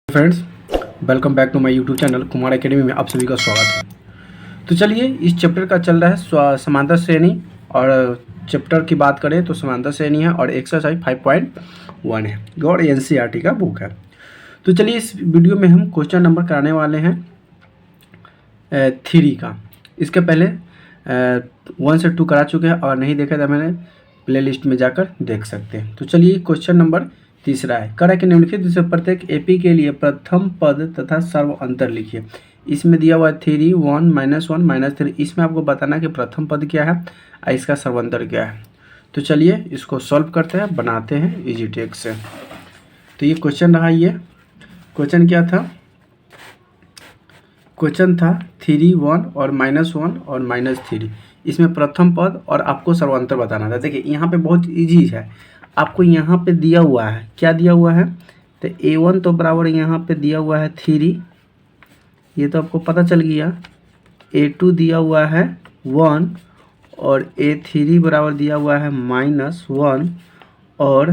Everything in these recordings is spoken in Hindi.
Friends, welcome back to my YouTube channel Kumar academy में आप सभी का स्वागत है। तो चलिए, इस चैप्टर का चल रहा है समांतर श्रेणी। और चैप्टर की बात करें तो समांतर श्रेणी है और एक्सरसाइज 5.1 है और एनसीईआरटी का बुक है। तो चलिए, इस वीडियो में हम क्वेश्चन नंबर कराने वाले हैं 3 का। इसके पहले 1 से 2 करा चुके हैं और नहीं देखा था मैंने, प्ले लिस्ट में जाकर देख सकते हैं। तो चलिए, क्वेश्चन नंबर तीसरा है, करा कि निम्नलिखित से प्रत्येक एपी के लिए प्रथम पद तथा सर्व अंतर लिखिए। इसमें दिया हुआ है 3, 1, -1, -3। इसमें आपको बताना है कि प्रथम पद क्या है और इसका सर्वांतर क्या है। तो चलिए, इसको सॉल्व करते हैं, बनाते हैं इजी टेक से। तो ये क्वेश्चन रहा। ये क्वेश्चन क्या था? क्वेश्चन था 3, 1 और -1 और -3। इसमें प्रथम पद और आपको सर्वांतर बताना था। देखिए, यहाँ पे बहुत इजी है। आपको यहाँ पे दिया हुआ है, क्या दिया हुआ है? तो A1 तो बराबर यहाँ पे दिया हुआ है 3, ये तो आपको पता चल गया। A2 दिया हुआ है 1 और A3 बराबर दिया हुआ है -1 और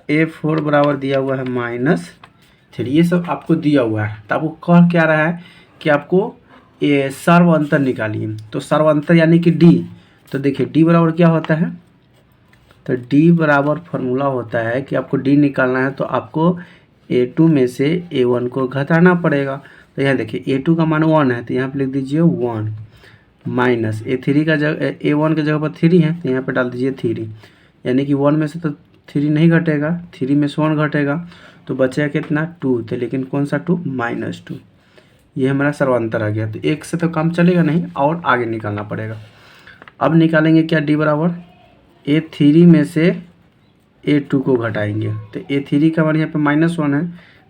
A4 बराबर दिया हुआ है -3। ये सब आपको दिया हुआ है। तो आपको कह क्या रहा है कि आपको ये सर्वांतर निकालिए। तो सर्वांतर यानी कि D। तो देखिए, D बराबर क्या होता है? तो D बराबर फॉर्मूला होता है कि आपको D निकालना है तो आपको A2 में से A1 को घटाना पड़ेगा। तो यहाँ देखिए, A2 का मान 1 है तो यहाँ पे लिख दीजिए 1 माइनस A3 का जगह A1 के जगह पर 3 है तो यहाँ पे डाल दीजिए 3। यानी कि 1 में से तो 3 नहीं घटेगा, 3 में से 1 घटेगा तो बचेगा कितना? 2। तो लेकिन कौन सा 2? -2। ये हमारा सर्वांतर आ गया। तो एक से तो काम चलेगा नहीं और आगे निकालना पड़ेगा। अब निकालेंगे क्या? D बराबर A3 में से A2 को घटाएंगे। तो A3 का मान यहाँ पे -1 है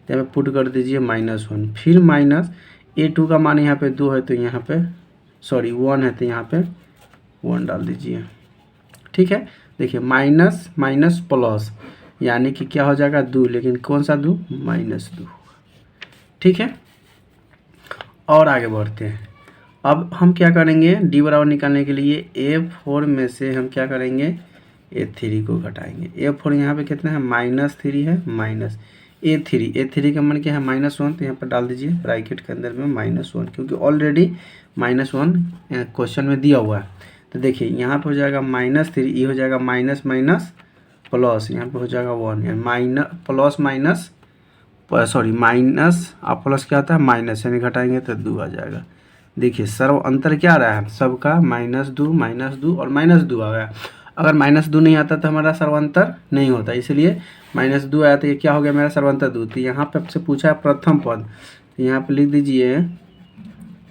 तो यहाँ पे पुट कर दीजिए -1। फिर माइनस A2 का मान यहाँ पे 2 है तो यहाँ पे 1 है तो यहाँ पे 1 डाल दीजिए। ठीक है। देखिए, माइनस माइनस प्लस यानी कि क्या हो जाएगा? 2। लेकिन कौन सा 2? -2। ठीक है। और आगे बढ़ते हैं। अब हम क्या करेंगे? D बराबर निकालने के लिए A4 में से हम क्या करेंगे? A3 को घटाएंगे। A4 यहाँ पे कितना है? -3 है माइनस A3 का मान क्या है? -1। तो यहाँ पर डाल दीजिए ब्रैकेट के अंदर में -1, क्योंकि ऑलरेडी -1 क्वेश्चन में दिया हुआ है। तो देखिए, यहाँ पे हो जाएगा -3, ये हो जाएगा माइनस माइनस प्लस, यहाँ पे हो जाएगा 1, माइनस प्लस माइनस माइनस और प्लस क्या होता है? माइनस, यानी घटाएंगे तो 2 आ जाएगा। देखिए, सर्व अंतर क्या आ रहा है? सबका -2 और -2 आ गया। अगर -2 नहीं आता तो हमारा सर्वांतर नहीं होता, इसलिए -2 आया तो ये क्या हो गया? मेरा सर्वांतर 2। तो यहाँ पे आपसे पूछा है प्रथम पद, तो यहाँ पे लिख दीजिए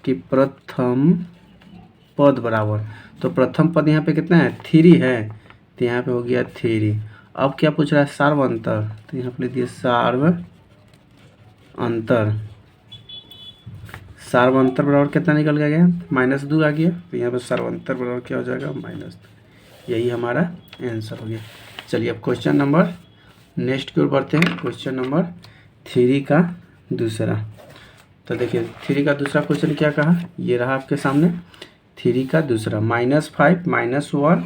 कि प्रथम पद बराबर, तो प्रथम पद यहाँ पे कितना है? 3 है तो यहाँ पे हो गया 3। अब क्या पूछ रहा है? सर्वांतर, तो यहाँ पे लिख दिए सर्वांतर बराबर कितना निकल गया? -2 आ गया। तो यहाँ पर सर्वांतर बराबर क्या हो जाएगा? -2। यही हमारा आंसर हो गया। चलिए, अब क्वेश्चन नंबर नेक्स्ट की ओर बढ़ते हैं। क्वेश्चन नंबर 3 का दूसरा। तो देखिए, 3 का दूसरा क्वेश्चन क्या कहा? ये रहा आपके सामने। 3 का दूसरा -5, -1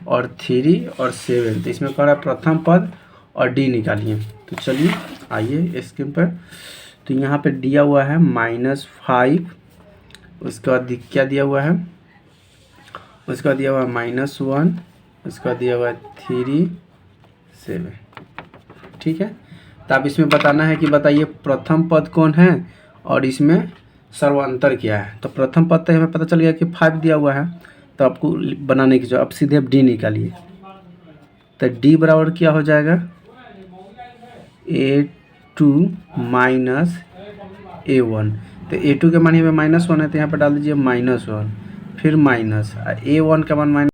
और 3 और 7। तो इसमें कह रहा है प्रथम पद और D निकालिए। तो चलिए, आइए स्क्रीन पर। तो यहाँ पे दिया हुआ है -5, उसके बाद क्या दिया हुआ है? उसका दिया हुआ है -1, उसका दिया हुआ है 3, 7। ठीक है। तो आप इसमें बताना है कि बताइए प्रथम पद कौन है और इसमें सर्वांतर क्या है। तो प्रथम पद तो हमें पता चल गया कि 5 दिया हुआ है, तो आपको बनाने की जो, अब सीधे आप D निकालिए। तो D बराबर क्या हो जाएगा? A2 minus A1। तो A2 के मान यहाँ पे -1 है तो यहाँ पर डाल दीजिए -1, फिर माइनस A1 का मान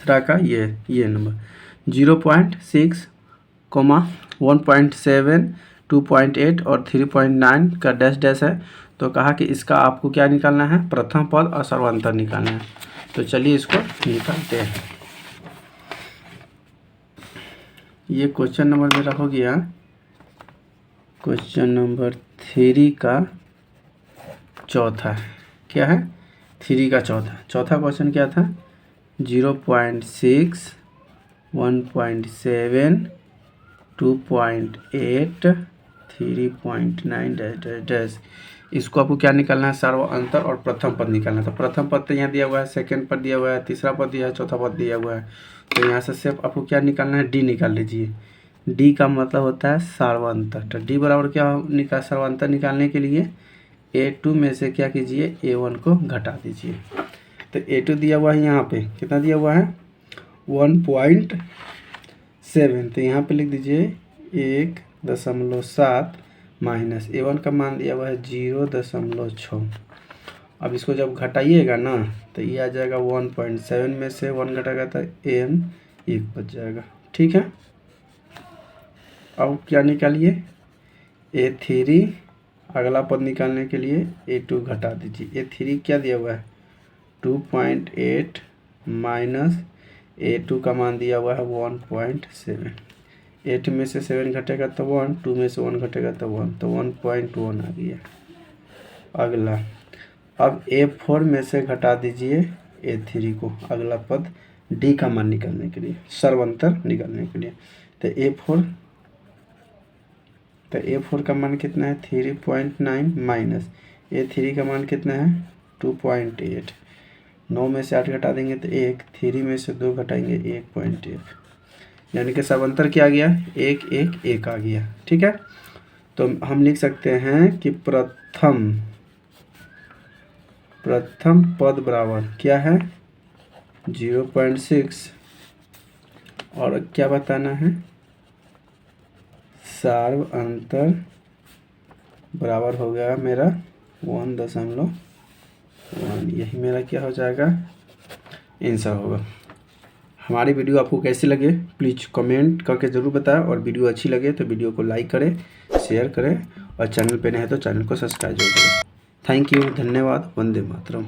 तीसरा का ये नंबर 0.6, 1.7, 2.8 और 3.9 का डैश डैश है। तो कहा कि इसका आपको क्या निकालना है, प्रथम पद और सर्वांतर निकालना है। तो चलिए इसको निकालते हैं। ये क्वेश्चन नंबर मेरा हो गया क्वेश्चन नंबर 3 का चौथा। क्या है, 3 का चौथा क्वेश्चन क्या था, 0.6, 1.7, 2.8, 3.9 डैश डैश डैश। इसको आपको क्या निकालना है, सर्वांतर और प्रथम पद निकालना है। तो प्रथम पद तो यहाँ दिया हुआ है, सेकंड पद दिया हुआ है, तीसरा पद दिया है, चौथा पद दिया हुआ है। तो यहाँ से सिर्फ आपको क्या निकालना है, डी निकाल लीजिए। डी का मतलब होता है सर्वांतर। तो डी बराबर क्या सर्वांतर निकालने के लिए A2 में से क्या कीजिए, A1 को घटा दीजिए। तो A2 दिया हुआ है यहाँ पे, कितना दिया हुआ है 1.7। तो यहाँ पे लिख दीजिए 1.7 माइनस A1 का मान दिया हुआ है 0.6। अब इसको जब घटाइएगा ना तो ये आ जाएगा 1.7 में से 1 घटाएगा तो N 1 बच जाएगा। ठीक है, अब क्या निकालिए, A3, अगला पद निकालने के लिए A2 घटा दीजिए। A3 क्या दिया हुआ है 2.8 माइनस A2 का मान दिया हुआ है 1.7। 8 में से 7 घटेगा तो 1, 2 में से 1 घटेगा तो 1, तो 1.1 आ गया। अगला अब A4 में से घटा दीजिए A3 को, अगला पद D का मान निकालने के लिए, सर्वांतर निकालने के लिए। तो A4 का मान कितना है 3.9 माइनस A3 का मान कितना है 2.8। 9 में से 8 घटा देंगे तो 1, 3 में से 2 घटाएंगे 1.1, यानी कि सर्वांतर क्या आ गया 1 1 1 आ गया। ठीक है, तो हम लिख सकते हैं कि प्रथम पद बराबर क्या है 0.6 और क्या बताना है, सर्वांतर बराबर हो गया मेरा 1.1। यही मेरा क्या हो जाएगा, आंसर होगा। हमारी वीडियो आपको कैसी लगे प्लीज़ कमेंट करके ज़रूर बताएं, और वीडियो अच्छी लगे तो वीडियो को लाइक करें, शेयर करें, और चैनल पे नए हैं तो चैनल को सब्सक्राइब जरूर करें। थैंक यू, धन्यवाद, वंदे मातरम।